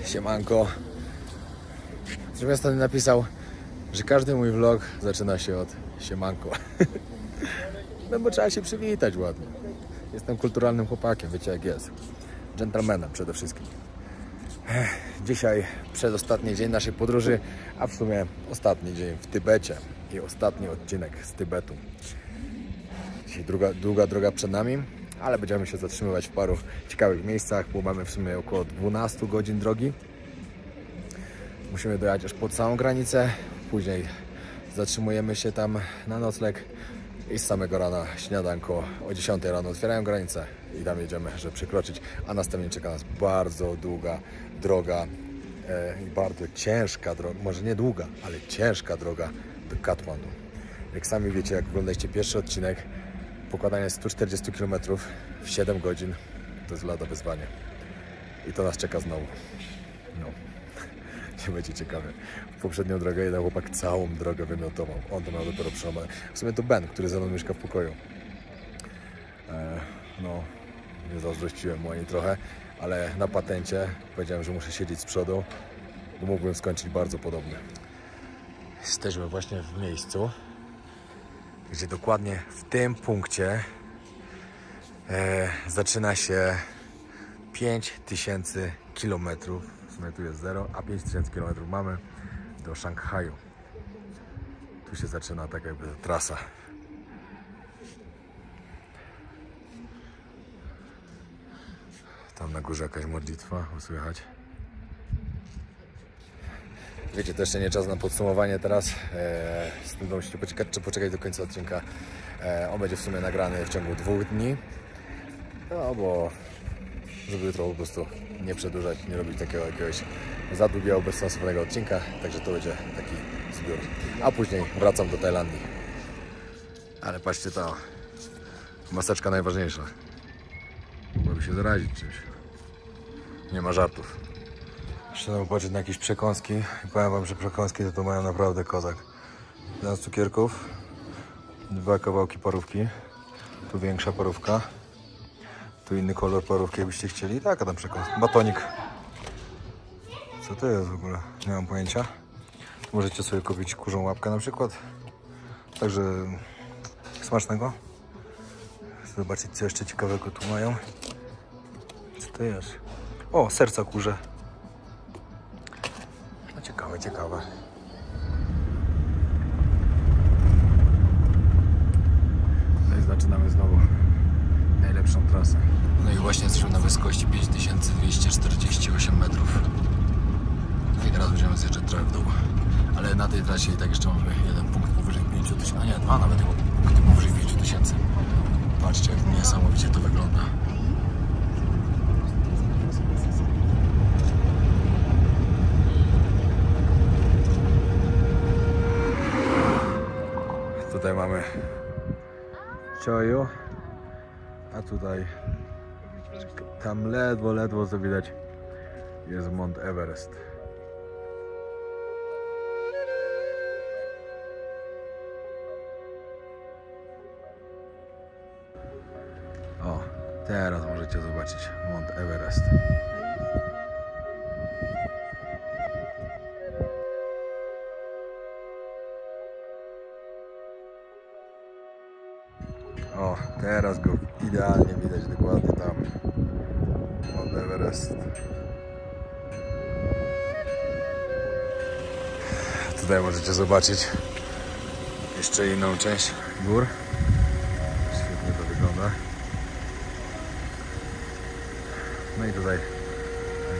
Siemanko. Żebym ostatnio napisał, że każdy mój vlog zaczyna się od siemanko. No bo trzeba się przywitać ładnie. Jestem kulturalnym chłopakiem, wiecie jak jest. Gentlemanem przede wszystkim. Dzisiaj przedostatni dzień naszej podróży, a w sumie ostatni dzień w Tybecie i ostatni odcinek z Tybetu. Dzisiaj długa droga przed nami, ale będziemy się zatrzymywać w paru ciekawych miejscach, bo mamy w sumie około 12 godzin drogi. Musimy dojechać aż pod samą granicę, później zatrzymujemy się tam na nocleg i z samego rana śniadanko o 10 rano otwierają granicę i tam jedziemy, żeby przekroczyć, a następnie czeka nas bardzo długa droga i bardzo ciężka droga, może nie długa, ale ciężka droga do Katmandu. Jak sami wiecie, jak oglądaliście pierwszy odcinek, pokładanie 140 km w 7 godzin to jest lada wyzwanie i to nas czeka znowu. No. Nie będzie ciekawe. W poprzednią drogę jeden chłopak całą drogę wymiotował. On to miał dopiero przełamane. W sumie to Ben, który ze mną mieszka w pokoju. No, nie zazdrościłem mu ani trochę, ale na patencie powiedziałem, że muszę siedzieć z przodu, bo mógłbym skończyć bardzo podobnie. Jesteśmy właśnie w miejscu, gdzie dokładnie w tym punkcie zaczyna się 5000 km. W sumie tu jest 0, a 5000 km mamy do Szanghaju. Tu się zaczyna tak jakby trasa. Tam na górze jakaś modlitwa, usłychać. Wiecie, to jeszcze nie czas na podsumowanie teraz. Z tym musicie poczekać, czy poczekać do końca odcinka. On będzie w sumie nagrany w ciągu 2 dni. No bo żeby jutro po prostu nie przedłużać, nie robić takiego jakiegoś za długiego, bezsensownego odcinka. Także to będzie taki zbiór. A później wracam do Tajlandii. Ale patrzcie, ta maseczka najważniejsza. Mogłoby się zarazić czymś. Nie ma żartów. Jeszcze patrzeć na jakieś przekąski. I powiem wam, że przekąski to mają naprawdę kozak. 11 cukierków, 2 kawałki parówki. Tu większa parówka. Tu inny kolor parówki, jakbyście chcieli. Tak, a tam przekąs. Batonik. Co to jest w ogóle? Nie mam pojęcia. Tu możecie sobie kupić kurzą łapkę na przykład. Także smacznego. Zobaczyć, co jeszcze ciekawego tu mają. Co to jest? O, serca kurze. No ciekawe, ciekawe. No i zaczynamy znowu najlepszą trasę. No i właśnie jesteśmy na wysokości 5248 metrów. No i teraz będziemy zjeżdżać trochę w dół. Ale na tej trasie i tak jeszcze mamy jeden punkt powyżej 5000, a nie, 2 nawet punkty powyżej 5000. Patrzcie, jak niesamowicie to wygląda. Tutaj mamy Choyu, a tutaj tam ledwo co widać jest Mount Everest. O, teraz możecie zobaczyć Mount Everest. O, teraz go idealnie widać, dokładnie tam. Mount Everest. Tutaj możecie zobaczyć jeszcze inną część gór. Świetnie to wygląda. No i tutaj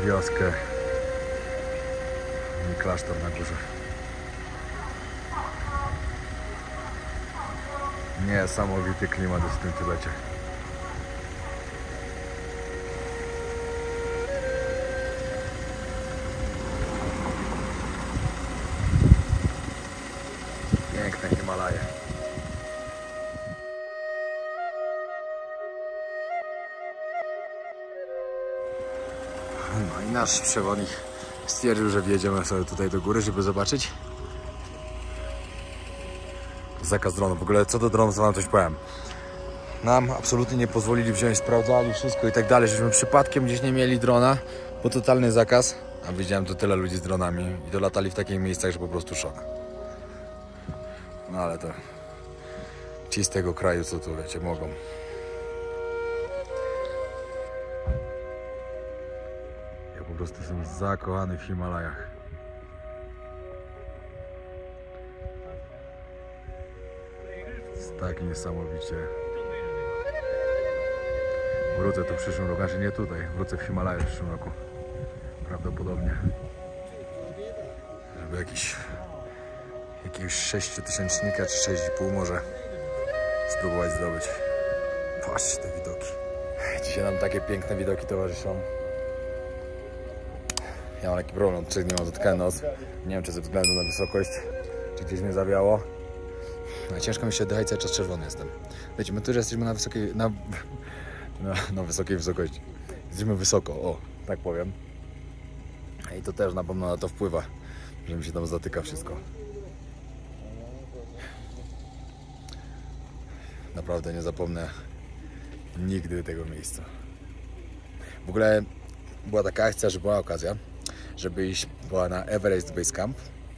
wioskę i klasztor na górze. Niesamowity klimat jest w tym Tybecie. Piękne Himalaje. No i nasz przewodnik stwierdził, że wjedziemy sobie tutaj do góry, żeby zobaczyć. Zakaz dronu. W ogóle co do dronów, to wam coś powiem. Nam absolutnie nie pozwolili wziąć, sprawdzali wszystko i tak dalej, żeśmy przypadkiem gdzieś nie mieli drona, bo totalny zakaz. A widziałem tu tyle ludzi z dronami i to latali w takich miejscach, że po prostu szok. No ale to ci z tego kraju, co tu wiecie, mogą. Ja po prostu jestem zakochany w Himalajach. Jest tak niesamowicie. Wrócę tu w przyszłym roku, znaczy nie tutaj, wrócę w Himalaje w przyszłym roku. Prawdopodobnie. Żeby jakiegoś 6000 czy 6,5 może spróbować zdobyć. Patrzcie te widoki. Dzisiaj nam takie piękne widoki towarzyszą. Ja mam taki problem, 3 dni mam zatkany nos. Nie wiem, czy ze względu na wysokość, czy gdzieś mnie zawiało. No, ciężko mi się oddychać, cały czas czerwony jestem. Wiecie, my tu jesteśmy na wysokiej, na wysokiej wysokości. Jesteśmy wysoko, o, tak powiem. I to też na pewno na to wpływa, że mi się tam zatyka wszystko. Naprawdę nie zapomnę nigdy tego miejsca. W ogóle była taka akcja, że była okazja, żeby iść na Everest Base Camp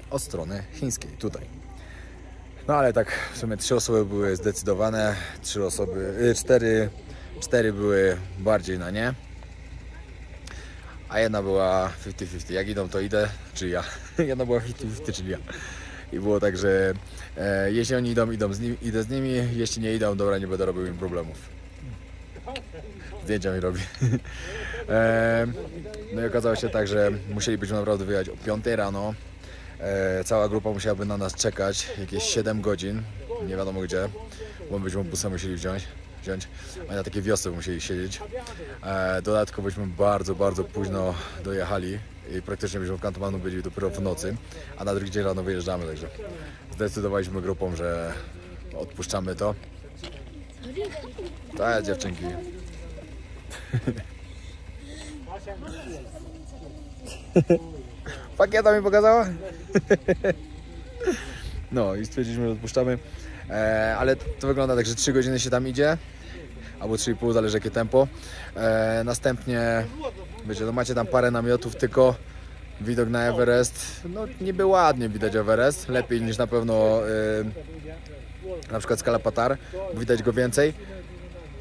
od strony chińskiej, tutaj. No ale tak w sumie 3 osoby były zdecydowane, 4 były bardziej na nie, a jedna była 50-50. Jak idą, to idę, czy ja. Jedna była 50-50, czyli ja. I było tak, że jeśli oni idą, idę z nimi, jeśli nie idą, dobra, nie będę robił im problemów. Zdjęcia mi robi. No i okazało się tak, że musielibyśmy naprawdę wyjechać o 5 rano. Cała grupa musiałaby na nas czekać jakieś 7 godzin, nie wiadomo gdzie, bo byśmy busa musieli wziąć. A na takie wiosce musieli siedzieć. Dodatkowo byśmy bardzo późno dojechali i praktycznie byśmy w Katmandu byli dopiero w nocy, a na drugi dzień rano wyjeżdżamy, także zdecydowaliśmy grupą, że odpuszczamy to. Tak, dziewczynki. Pakieta mi pokazała? No i stwierdziliśmy, że odpuszczamy. Ale to wygląda tak, że 3 godziny się tam idzie, albo 3,5, zależy jakie tempo. Następnie, wiecie, no macie tam parę namiotów, tylko widok na Everest, no niby ładnie widać Everest, lepiej niż na pewno na przykład Skala Patar, widać go więcej.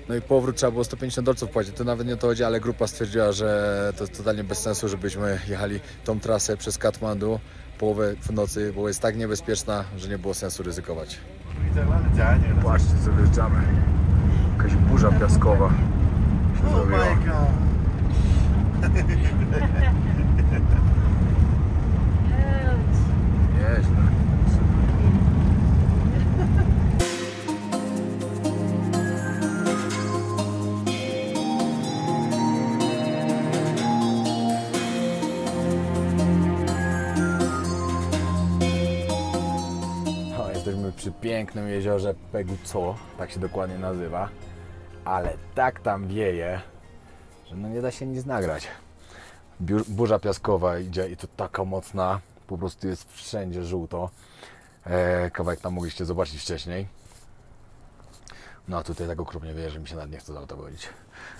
No i powrót trzeba było 150 dolców płacić, to nawet nie o to chodzi, ale grupa stwierdziła, że to jest totalnie bez sensu, żebyśmy jechali tą trasę przez Katmandu połowę w nocy, bo jest tak niebezpieczna, że nie było sensu ryzykować. Patrzcie, co wyjeżdżamy. Jakaś burza piaskowa się zrobiła. Nieźle. Jesteśmy przy pięknym jeziorze Peguco, tak się dokładnie nazywa, ale tak tam wieje, że no nie da się nic nagrać. Burza piaskowa idzie i to taka mocna, po prostu jest wszędzie żółto. Kawałek tam mogliście zobaczyć wcześniej. No a tutaj tak okropnie wieje, że mi się nawet nie chce z auta wychodzić.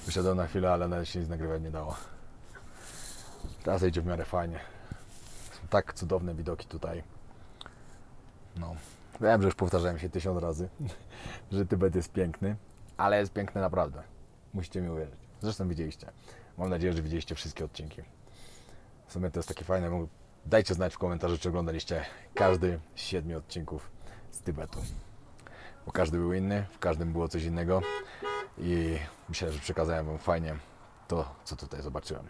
Wyszedłem na chwilę, ale nawet się nic nagrywać nie dało. Teraz idzie w miarę fajnie. Są tak cudowne widoki tutaj. No. Wiem, że już powtarzałem się 1000 razy, że Tybet jest piękny, ale jest piękny naprawdę. Musicie mi uwierzyć. Zresztą widzieliście. Mam nadzieję, że widzieliście wszystkie odcinki. W sumie to jest takie fajne. Dajcie znać w komentarzu, czy oglądaliście każdy z 7 odcinków z Tybetu. Bo każdy był inny, w każdym było coś innego i myślę, że przekazałem Wam fajnie to, co tutaj zobaczyłem.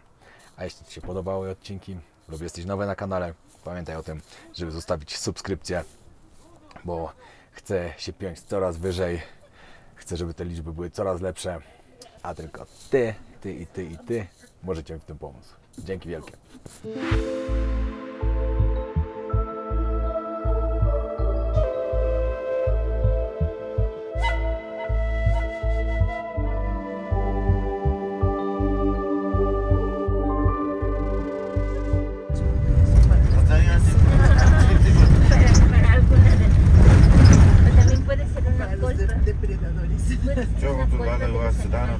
A jeśli Ci się podobały odcinki lub jesteś nowy na kanale, pamiętaj o tym, żeby zostawić subskrypcję, bo chcę się piąć coraz wyżej, chcę, żeby te liczby były coraz lepsze, a tylko Ty możecie mi w tym pomóc. Dzięki wielkie. Yo, tu vas a Sedano,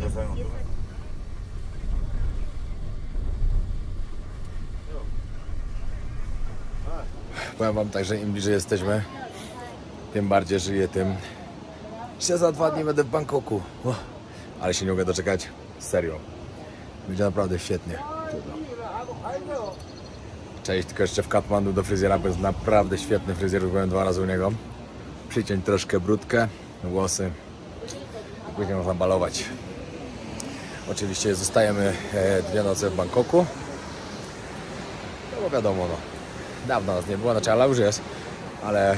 Powiem wam tak, że im bliżej jesteśmy, tym bardziej żyję tym, że za 2 dni będę w Bangkoku. Ale się nie mogę doczekać. Serio. Będzie naprawdę świetnie. Cześć, tylko jeszcze w Katmandu do fryzjera, bo jest naprawdę świetny fryzjer. Byłem 2 razy u niego. Przyciąć troszkę brudkę, włosy. Później można balować. Oczywiście zostajemy 2 noce w Bangkoku. No bo wiadomo, no. Dawno nas nie było, znaczy ale już jest. Ale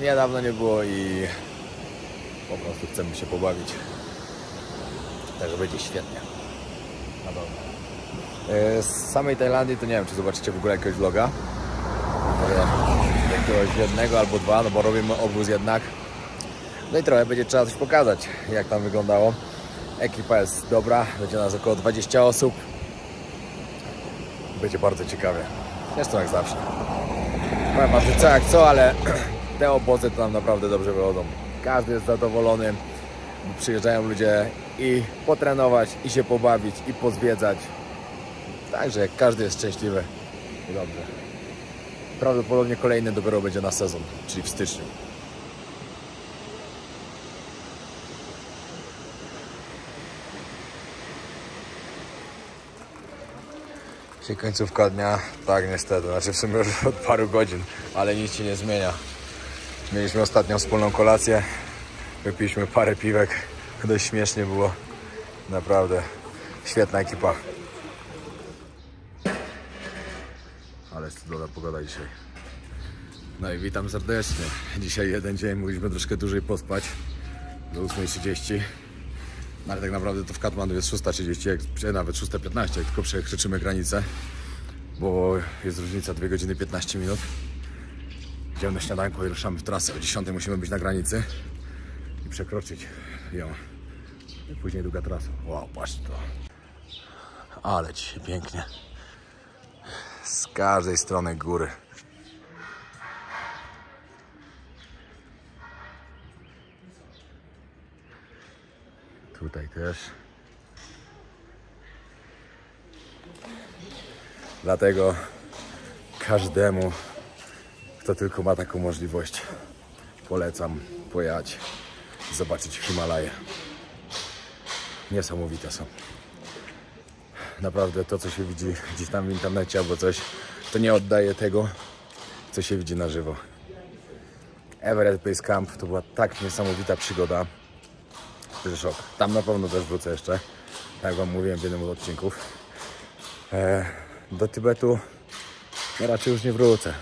niedawno nie było i po prostu chcemy się pobawić. Także będzie świetnie. Na pewno. Z samej Tajlandii to nie wiem, czy zobaczycie w ogóle jakiegoś vloga. Może jakiegoś jednego albo 2, no bo robimy obóz jednak. No i trochę będzie trzeba coś pokazać, jak tam wyglądało. Ekipa jest dobra, będzie nas około 20 osób. Będzie bardzo ciekawie. Zresztą jak zawsze. Powiem wam, że co jak co, ale te obozy to nam naprawdę dobrze wychodzą. Każdy jest zadowolony. Przyjeżdżają ludzie i potrenować, i się pobawić, i pozwiedzać. Także każdy jest szczęśliwy i dobrze. Prawdopodobnie kolejny dopiero będzie na sezon, czyli w styczniu. Dzisiaj końcówka dnia, tak niestety, znaczy w sumie już od paru godzin, ale nic się nie zmienia. Mieliśmy ostatnią wspólną kolację, wypiliśmy parę piwek, dość śmiesznie było, naprawdę świetna ekipa. Ale jest cudowna pogoda dzisiaj. No i witam serdecznie. Dzisiaj jeden dzień, mogliśmy troszkę dłużej pospać, do 8:30. Ale tak naprawdę to w Katmandu jest 6:30, nawet 6:15, jak tylko przekroczymy granicę. Bo jest różnica 2 godziny 15 minut. Idziemy na śniadanko i ruszamy w trasę. O 10:00 musimy być na granicy i przekroczyć ją. I później długa trasa. Wow, patrz to. Ale dzisiaj pięknie. Z każdej strony góry. Tutaj też. Dlatego każdemu, kto tylko ma taką możliwość, polecam pojechać, zobaczyć Himalaje. Niesamowite są. Naprawdę to, co się widzi gdzieś tam w internecie albo coś, to nie oddaje tego, co się widzi na żywo. Everest Base Camp to była tak niesamowita przygoda, że szok. Tam na pewno też wrócę jeszcze, jak wam mówiłem w jednym z odcinków. Do Tybetu raczej już nie wrócę.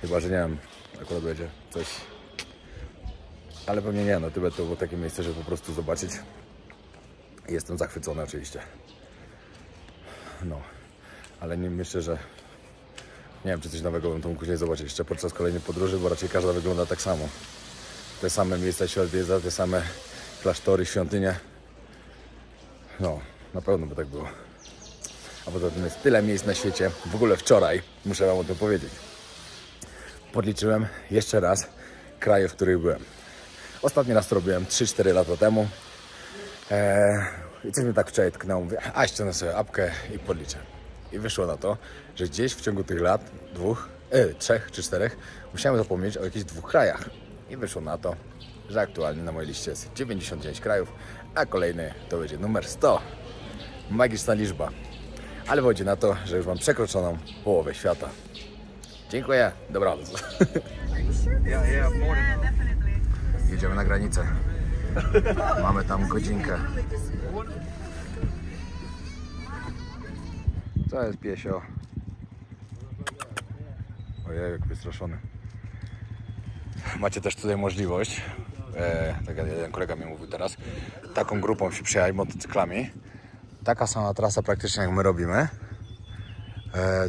Chyba że nie wiem, akurat będzie coś. Ale pewnie nie, no Tybet to było takie miejsce, żeby po prostu zobaczyć. Jestem zachwycony oczywiście. No, ale nie myślę, że nie wiem, czy coś nowego bym tu mógł później zobaczyć jeszcze podczas kolejnej podróży, bo raczej każda wygląda tak samo. Te same miejsca się odwiedza, te same klasztory, świątynie. No, na pewno by tak było. A poza tym jest tyle miejsc na świecie. W ogóle wczoraj, muszę wam o tym powiedzieć, podliczyłem jeszcze raz kraje, w których byłem. Ostatni raz to robiłem 3-4 lata temu. I coś mi tak wczoraj tknęło. Mówię, a ściągnę sobie apkę i podliczę. I wyszło na to, że gdzieś w ciągu tych lat, 3 czy 4, musiałem zapomnieć o jakichś 2 krajach. I wyszło na to, że aktualnie na mojej liście jest 99 krajów, a kolejny to będzie numer 100. Magiczna liczba. Ale wychodzi na to, że już mam przekroczoną połowę świata. Dziękuję, dobranoc. Jedziemy na granicę. Mamy tam godzinkę. Co jest piesio? Ojej, jak wystraszony. Macie też tutaj możliwość, tak jak jeden kolega mi mówił teraz, taką grupą się przyjechać motocyklami. Taka sama trasa praktycznie jak my robimy,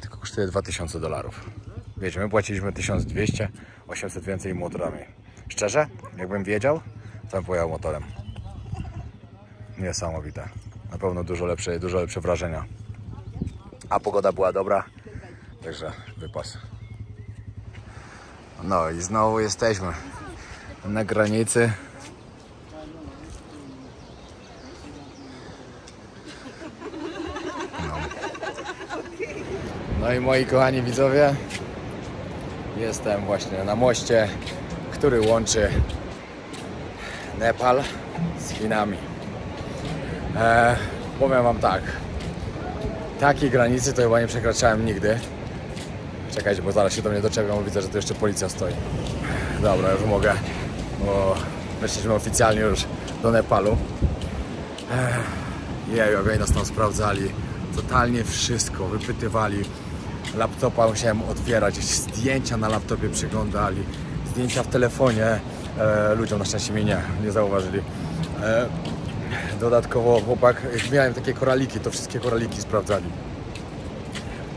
tylko kosztuje $2000. Wiecie, my płaciliśmy 1200, 800 więcej motorami. Szczerze, jakbym wiedział, to bym pojechał motorem. Niesamowite. Na pewno dużo lepsze wrażenia. A pogoda była dobra, także wypas. No i znowu jesteśmy na granicy. No i moi kochani widzowie, Jestem właśnie na moście, który łączy Nepal z Chinami. Powiem wam tak, takiej granicy to chyba nie przekraczałem nigdy. Czekajcie, bo zaraz się do mnie doczepią, bo widzę, że tu jeszcze policja stoi. Dobra, już mogę, bo weszliśmy oficjalnie już do Nepalu. Jeju, jak oni nas tam sprawdzali, totalnie wszystko, wypytywali. Laptopa musiałem otwierać, zdjęcia na laptopie przyglądali, zdjęcia w telefonie, ludziom na szczęście mnie nie zauważyli. Dodatkowo chłopak, jak miałem takie koraliki, to wszystkie koraliki sprawdzali.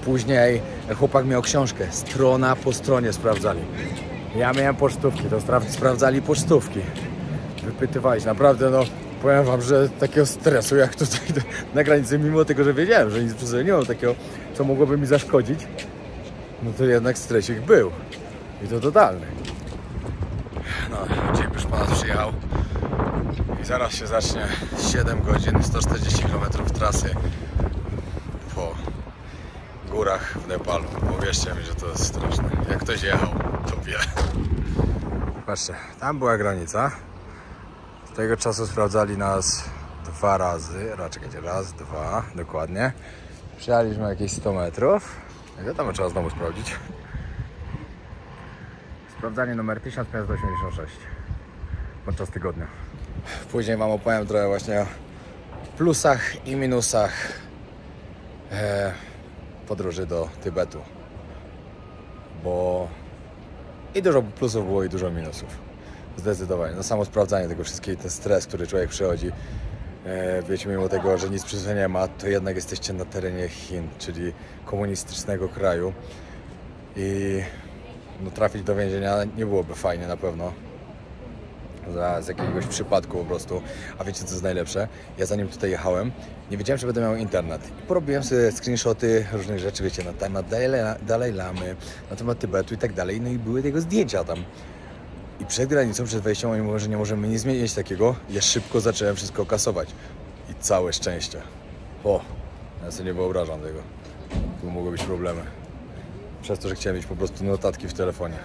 Później chłopak miał książkę, strona po stronie sprawdzali. Ja miałem pocztówki, to sprawdzali pocztówki. Wypytywali się, naprawdę no, powiem wam, że takiego stresu jak tutaj na granicy, mimo tego, że wiedziałem, że nic przy sobie nie mam takiego, co mogłoby mi zaszkodzić, no to jednak stresik był. I to totalny. No, dzień już po nas przyjechał. I zaraz się zacznie 7 godzin, 140 km trasy po górach w Nepalu. Uwierzcie mi, że to jest straszne. Jak ktoś jechał, to wie. Patrzcie, tam była granica. Z tego czasu sprawdzali nas 2 razy. Czekajcie, raz, 2, dokładnie. Przyjechaliśmy jakieś 100 metrów. Jak tam trzeba znowu sprawdzić? Sprawdzanie numer 1586 podczas tygodnia. Później wam opowiem trochę właśnie o plusach i minusach podróży do Tybetu. Bo i dużo plusów było, i dużo minusów. Zdecydowanie. No samo sprawdzanie tego wszystkiego, ten stres, który człowiek przechodzi. Wiecie, mimo tego, że nic przy sobie nie ma, to jednak jesteście na terenie Chin, czyli komunistycznego kraju. I no, trafić do więzienia nie byłoby fajnie na pewno. Z jakiegoś przypadku po prostu. A wiecie, co jest najlepsze? Ja zanim tutaj jechałem, nie wiedziałem, że będę miał internet. I porobiłem sobie screenshoty różnych rzeczy, wiecie, na temat Dalaj Lamy, na temat Tybetu i tak dalej. No i były tego zdjęcia tam. I przed granicą, przed wejściem oni mówią, że nie możemy nic zmienić takiego. Ja szybko zacząłem wszystko kasować. I całe szczęście. Ja sobie nie wyobrażam tego. Tu mogły być problemy. Przez to, że chciałem mieć po prostu notatki w telefonie.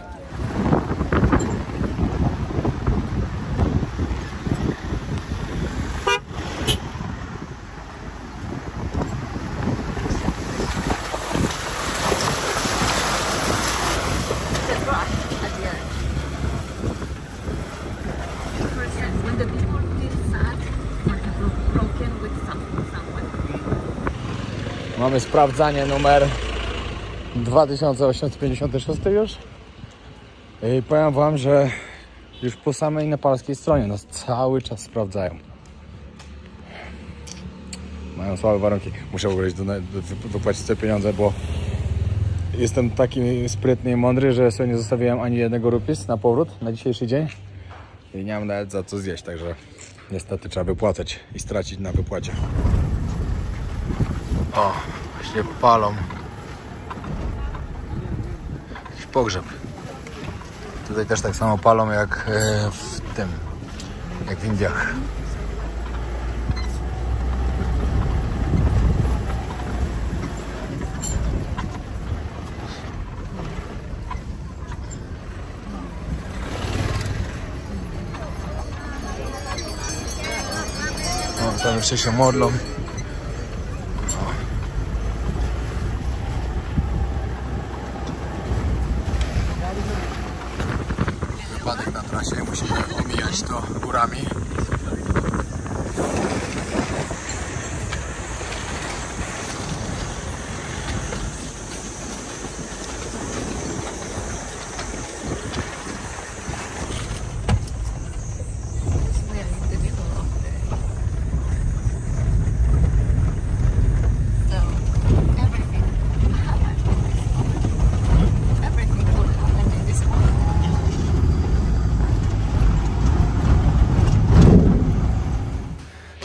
Mamy sprawdzanie numer 2856 już. I powiem wam, że już po samej nepalskiej stronie nas cały czas sprawdzają. Mają słabe warunki. Muszę w ogóle wypłacić te pieniądze, bo jestem taki sprytny i mądry, że sobie nie zostawiłem ani jednego rupis na powrót na dzisiejszy dzień. I nie mam nawet za co zjeść, także niestety trzeba wypłacać i stracić na wypłacie. O, właśnie palą. Jakiś pogrzeb. Tutaj też tak samo palą jak w tym, jak w Indiach. O, tam jeszcze się modlą. Wypadek na trasie, musi omijać to górami.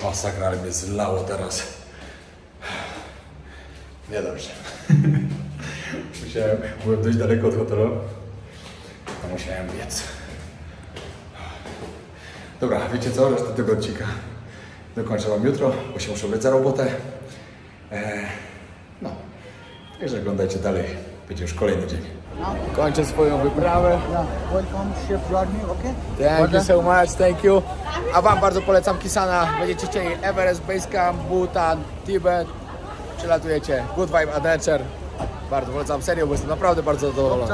Masakra, ale mnie zlało teraz. Niedobrze. Byłem dość daleko od hotelu, a musiałem biec. Dobra, wiecie co? Resztę tego odcinka dokończę wam jutro, bo się muszę brać za robotę. No, także oglądajcie dalej. będzie już kolejny dzień. Kończę swoją wyprawę. Welcome, Chef Journey, okay? Thank you so much, thank you. A wam bardzo polecam Kisana. Będziecie chcieli Everest, Base Camp, Bhutan, Tibet. Przylatujecie. Good Vibe Adventure. Bardzo polecam, serio, bo jestem naprawdę bardzo zadowolony.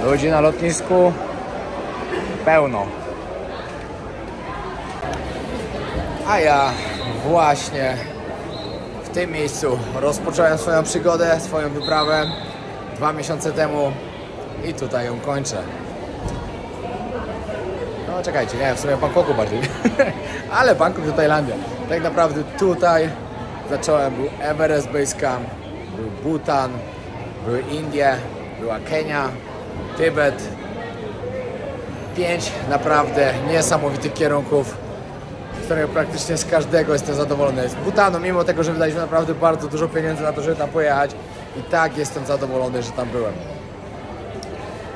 Ludzi na lotnisku pełno. A ja właśnie w tym miejscu rozpocząłem swoją przygodę, swoją wyprawę 2 miesiące temu i tutaj ją kończę. No czekajcie, nie, w sumie w Bangkoku bardziej, ale Bangkok to Tajlandia. Tak naprawdę tutaj zacząłem, był Everest Base Camp, był Bhutan, były Indie, była Kenia, Tybet. 5 naprawdę niesamowitych kierunków, z którego praktycznie z każdego jestem zadowolony. Z Bhutanu, mimo tego, że wydaliśmy naprawdę bardzo dużo pieniędzy na to, żeby tam pojechać, i tak jestem zadowolony, że tam byłem.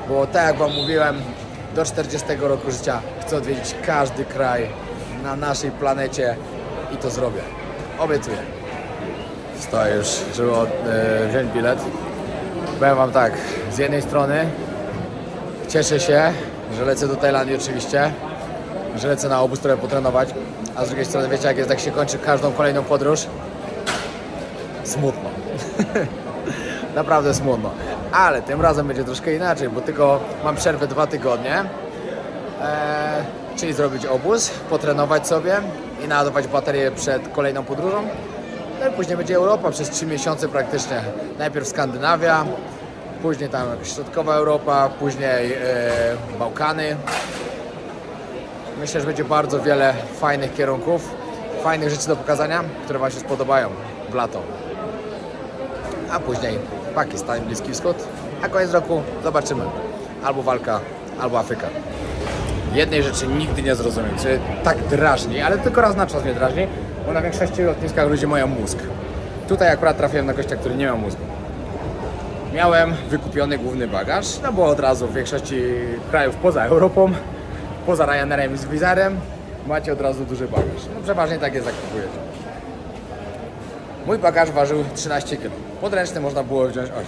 Bo tak jak wam mówiłem, do 40 roku życia chcę odwiedzić każdy kraj na naszej planecie i to zrobię. Obiecuję. Stoję już, żeby wziąć bilet. Powiem wam tak, z jednej strony cieszę się, że lecę do Tajlandii oczywiście, że lecę na obóz trochę potrenować, a z drugiej strony wiecie jak jest, jak się kończy każdą kolejną podróż? Smutno. Naprawdę smutno. Ale tym razem będzie troszkę inaczej, bo tylko mam przerwę 2 tygodnie, czyli zrobić obóz, potrenować sobie i naładować baterię przed kolejną podróżą. No i później będzie Europa przez 3 miesiące praktycznie. Najpierw Skandynawia, później tam środkowa Europa, później Bałkany. Myślę, że będzie bardzo wiele fajnych kierunków, fajnych rzeczy do pokazania, które wam się spodobają w lato. A później Pakistan, Bliski Wschód, a koniec roku zobaczymy. Albo walka, albo Afryka. Jednej rzeczy nigdy nie zrozumiem, co tak drażni, ale tylko raz na czas mnie drażni, bo na większości lotniskach ludzie mają mózg. Tutaj akurat trafiłem na gościa, który nie miał mózgu. Miałem wykupiony główny bagaż, no bo od razu w większości krajów poza Europą, poza Ryanairem i z Wizarem macie od razu duży bagaż. No przeważnie tak jest, jak kupujecie. Mój bagaż ważył 13 kg. Podręczny można było wziąć 8.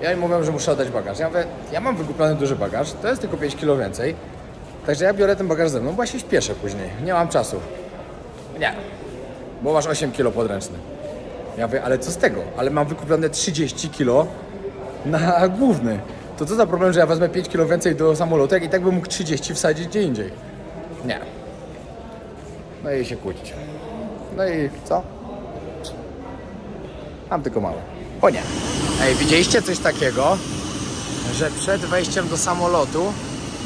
Ja im mówię, że muszę oddać bagaż. Ja mówię, ja mam wykupiony duży bagaż, to jest tylko 5 kg więcej. Także ja biorę ten bagaż ze mną, bo ja się śpieszę później. Nie mam czasu. Nie, bo masz 8 kg podręczny. Ja mówię, ale co z tego? Ale mam wykupione 30 kg na główny. To co za problem, że ja wezmę 5 kg więcej do samolotu, jak i tak bym mógł 30 wsadzić gdzie indziej. Nie. No i się kłócić. No i co? Mam tylko małe. O nie. Ej, widzieliście coś takiego, że przed wejściem do samolotu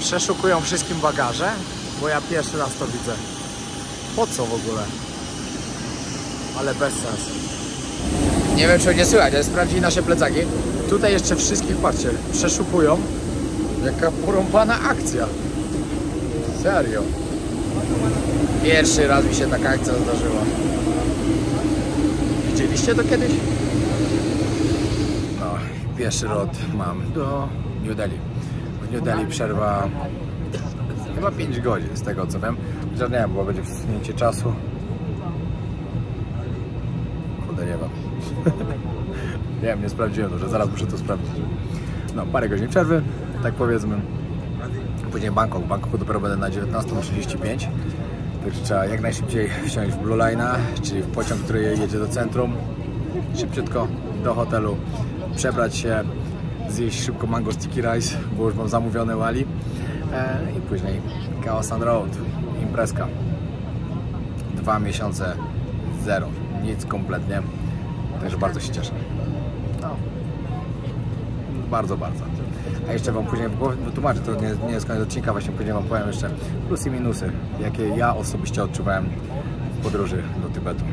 przeszukują wszystkim bagaże? Bo ja pierwszy raz to widzę. Po co w ogóle? Ale bez sensu. Nie wiem, czy będzie słychać, ale sprawdzili nasze plecaki. Tutaj jeszcze wszystkich, patrzcie, przeszukują. Jaka porąbana akcja. Serio. Pierwszy raz mi się taka akcja zdarzyła. Widzieliście to kiedyś? No, pierwszy lot mam do New Delhi. W New Delhi przerwa chyba 5 godzin, z tego co wiem. Chociaż nie wiem, bo będzie wsunięcie czasu. Kurde, nie wiem. Nie wiem, nie sprawdziłem to, że zaraz muszę to sprawdzić. No, parę godzin przerwy, tak powiedzmy. Później Bangkok. W Bangkoku dopiero będę na 19:35. Także trzeba jak najszybciej wsiąść w Blue Line'a, czyli w pociąg, który jedzie do centrum. Szybciutko do hotelu, przebrać się, zjeść szybko mango sticky rice, bo już mam zamówione Wali. I później Khao San Road, imprezka. 2 miesiące, zero, nic kompletnie. Także bardzo się cieszę. No, bardzo, bardzo. A jeszcze wam później wytłumaczę, to nie jest koniec odcinka, właśnie później wam powiem jeszcze plusy i minusy, jakie ja osobiście odczuwałem w podróży do Tybetu.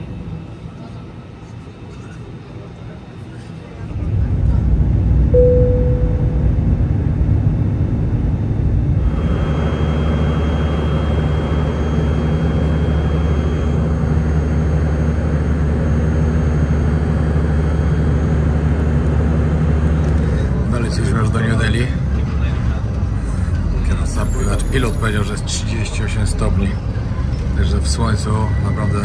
Pilot powiedział, że jest 38 stopni, także w słońcu naprawdę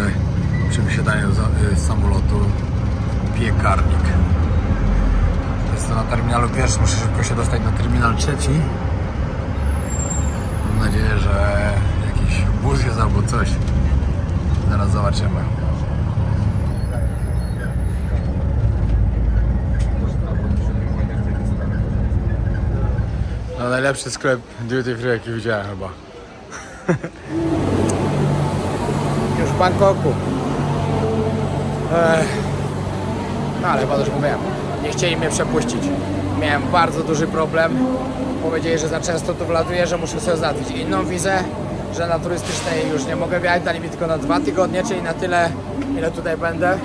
przy wysiadaniu z samolotu piekarnik. Jestem na terminalu pierwszym, muszę szybko się dostać na terminal trzeci. Mam nadzieję, że jakiś bus jest albo coś. Zaraz zobaczymy. No, najlepszy sklep duty free jaki widziałem chyba. Już w Bangkoku. No ale chyba już mówiłem. Nie chcieli mnie przepuścić. Miałem bardzo duży problem. Powiedzieli, że za często tu wlatuję, że muszę sobie załatwić inną wizę, że na turystycznej już nie mogę wjechać, dali mi tylko na 2 tygodnie, czyli na tyle, ile tutaj będę.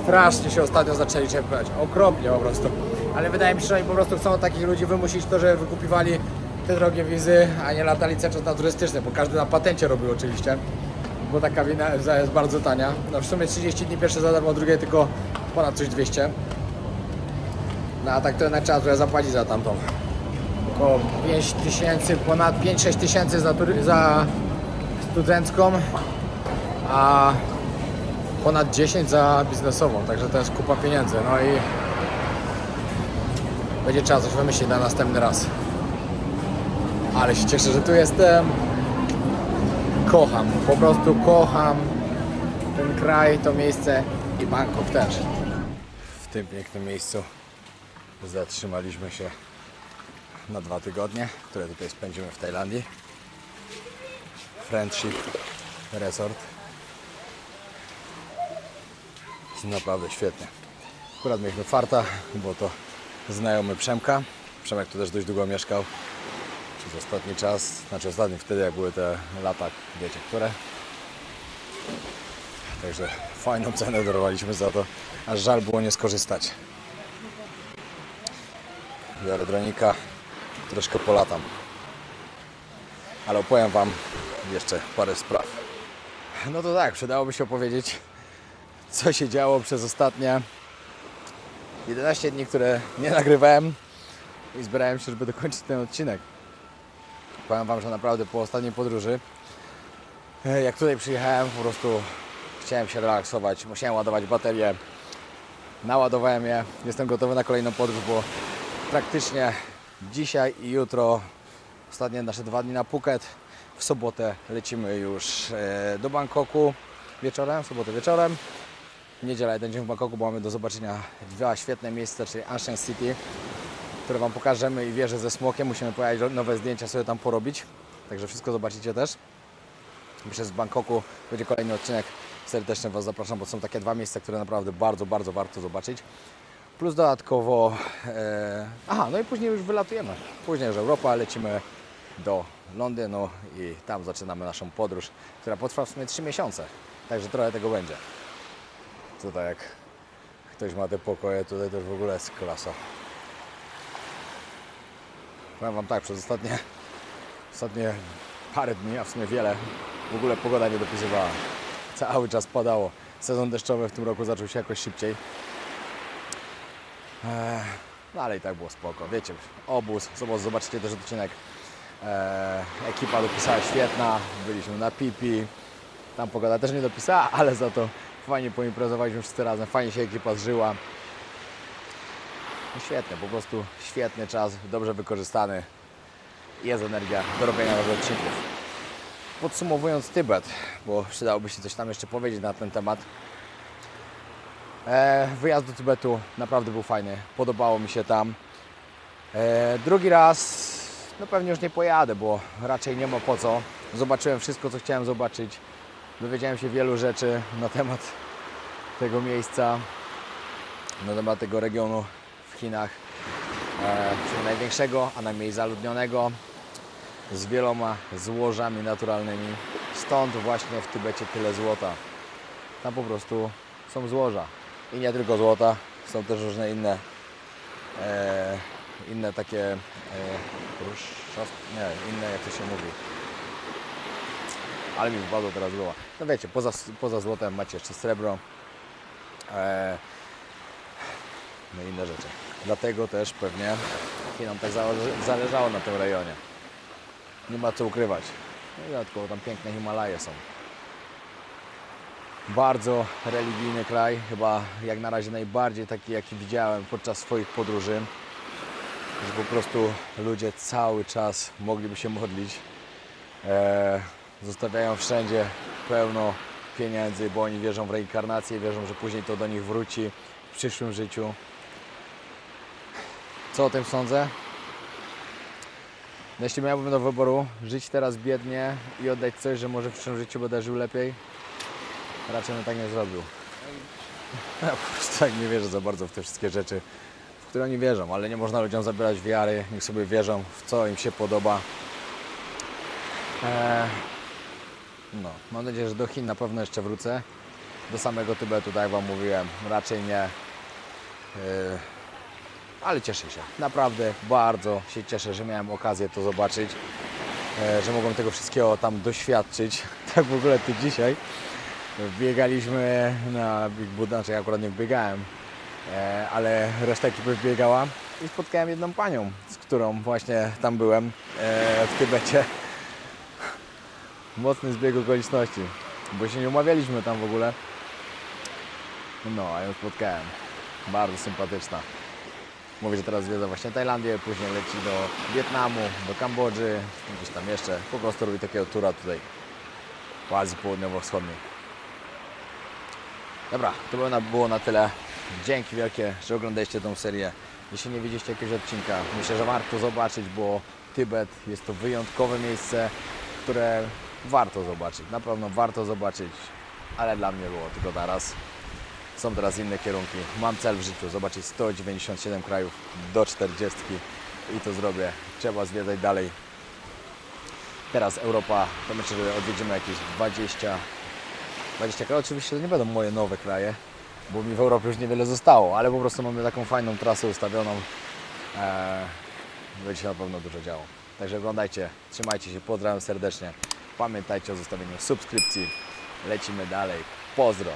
Strasznie się ostatnio zaczęli czepiać. Okropnie po prostu. Ale wydaje mi się, że oni po prostu chcą takich ludzi wymusić to, że wykupiwali te drogie wizy, a nie latali cały czas na turystyczne, bo każdy na patencie robił oczywiście. Bo taka wiza jest bardzo tania. No w sumie 30 dni pierwsze za darmo, drugie tylko ponad coś 200. No a tak to jednak trzeba trochę zapłacić za tamtą. Około 5 tysięcy, ponad 5-6 tysięcy za studencką, a ponad 10 za biznesową, także to jest kupa pieniędzy. No i będzie trzeba coś wymyślić na następny raz. Ale się cieszę, że tu jestem. Kocham, po prostu kocham ten kraj, to miejsce i Bangkok też. W tym pięknym miejscu zatrzymaliśmy się na 2 tygodnie, które tutaj spędzimy w Tajlandii. Friendship Resort. Jest naprawdę świetnie. Akurat mieliśmy farta, bo to znajomy Przemka. Przemek tu też dość długo mieszkał. Przez ostatni czas, znaczy ostatni wtedy jak były te lata, wiecie które. Także fajną cenę dorwaliśmy za to, aż żal było nie skorzystać. Biorę dronika, troszkę polatam. Ale opowiem Wam jeszcze parę spraw. No to tak, przydałoby się opowiedzieć, co się działo przez ostatnie 11 dni, które nie nagrywałem i zbierałem się, żeby dokończyć ten odcinek. Powiem Wam, że naprawdę po ostatniej podróży, jak tutaj przyjechałem, po prostu chciałem się relaksować, musiałem ładować baterię, naładowałem je, jestem gotowy na kolejną podróż, bo praktycznie dzisiaj i jutro, ostatnie nasze 2 dni na Phuket, w sobotę lecimy już do Bangkoku wieczorem, w sobotę wieczorem, w niedzielę jeden dzień w Bangkoku, bo mamy do zobaczenia 2 świetne miejsca, czyli Ancient City, które Wam pokażemy, i wieżę ze smokiem. Musimy pojechać nowe zdjęcia sobie tam porobić, także wszystko zobaczycie też. Myślę, że z Bangkoku będzie kolejny odcinek. Serdecznie Was zapraszam, bo są takie 2 miejsca, które naprawdę bardzo, bardzo warto zobaczyć. Plus dodatkowo, no i później już wylatujemy. Później już Europa, lecimy do Londynu i tam zaczynamy naszą podróż, która potrwa w sumie 3 miesiące. Także trochę tego będzie. Tutaj jak ktoś ma te pokoje, tutaj też w ogóle jest klasa. Powiem Wam tak, przez ostatnie parę dni, a w sumie wiele, w ogóle pogoda nie dopisywała. Cały czas padało. Sezon deszczowy w tym roku zaczął się jakoś szybciej. No ale i tak było spoko. Wiecie, obóz, zobaczycie też odcinek. Ekipa dopisała świetna, byliśmy na Pipi. Tam pogoda też nie dopisała, ale za to fajnie poimprezowaliśmy wszyscy razem, fajnie się ekipa zżyła. Świetnie, po prostu świetny czas, dobrze wykorzystany. Jest energia do robienia nowych odcinków. Podsumowując Tybet, bo przydałoby się coś tam jeszcze powiedzieć na ten temat. Wyjazd do Tybetu naprawdę był fajny, podobało mi się tam. Drugi raz, no pewnie już nie pojadę, bo raczej nie ma po co. Zobaczyłem wszystko, co chciałem zobaczyć. Dowiedziałem się wielu rzeczy na temat tego miejsca, na temat tego regionu w Chinach, czyli największego, a najmniej zaludnionego, z wieloma złożami naturalnymi. Stąd właśnie w Tybecie tyle złota. Tam po prostu są złoża. I nie tylko złota, są też różne inne takie, inne jak to się mówi. Ale mi wpadło teraz głowa. No wiecie, poza złotem macie jeszcze srebro. No i inne rzeczy. Dlatego też pewnie Chinom tak zależało na tym rejonie. Nie ma co ukrywać. No i dodatkowo tam piękne Himalaje są. Bardzo religijny kraj, chyba jak na razie najbardziej taki, jaki widziałem podczas swoich podróży. Że po prostu ludzie cały czas mogliby się modlić. Zostawiają wszędzie pełno pieniędzy, bo oni wierzą w reinkarnację, wierzą, że później to do nich wróci w przyszłym życiu. Co o tym sądzę? No jeśli miałbym do wyboru żyć teraz biednie i oddać coś, że może w przyszłym życiu będę żył lepiej, raczej bym tak nie zrobił. Ja po prostu tak nie wierzę za bardzo w te wszystkie rzeczy, w które oni wierzą, ale nie można ludziom zabierać wiary, niech sobie wierzą w co im się podoba. No, mam nadzieję, że do Chin na pewno jeszcze wrócę. Do samego Tybetu, tak jak Wam mówiłem, raczej nie. Ale cieszę się, naprawdę bardzo się cieszę, że miałem okazję to zobaczyć, że mogłem tego wszystkiego tam doświadczyć. Tak w ogóle tu dzisiaj biegaliśmy na Big Buddha, znaczy ja akurat nie biegałem, ale reszta ekipy biegała i spotkałem jedną panią, z którą właśnie tam byłem w Tybecie. Mocny zbieg okoliczności, bo się nie umawialiśmy tam w ogóle. No, a ją spotkałem. Bardzo sympatyczna. Mówi, że teraz zwiedza właśnie Tajlandię, później leci do Wietnamu, do Kambodży, gdzieś tam jeszcze. Po prostu robi takiego tura tutaj w Azji Południowo-Wschodniej. Dobra, to było na tyle. Dzięki wielkie, że oglądaliście tą serię. Jeśli nie widzieliście jakiegoś odcinka, myślę, że warto zobaczyć, bo Tybet jest to wyjątkowe miejsce, które warto zobaczyć. Na pewno warto zobaczyć, ale dla mnie było tylko teraz. Są teraz inne kierunki. Mam cel w życiu, zobaczyć 197 krajów do 40 i to zrobię. Trzeba zwiedzać dalej. Teraz Europa, to myślę, że odwiedzimy jakieś 20 krajów. Oczywiście to nie będą moje nowe kraje, bo mi w Europie już niewiele zostało, ale po prostu mamy taką fajną trasę ustawioną. Będzie się na pewno dużo działo. Także oglądajcie, trzymajcie się, pozdrawiam serdecznie. Pamiętajcie o zostawieniu subskrypcji. Lecimy dalej. Pozdro!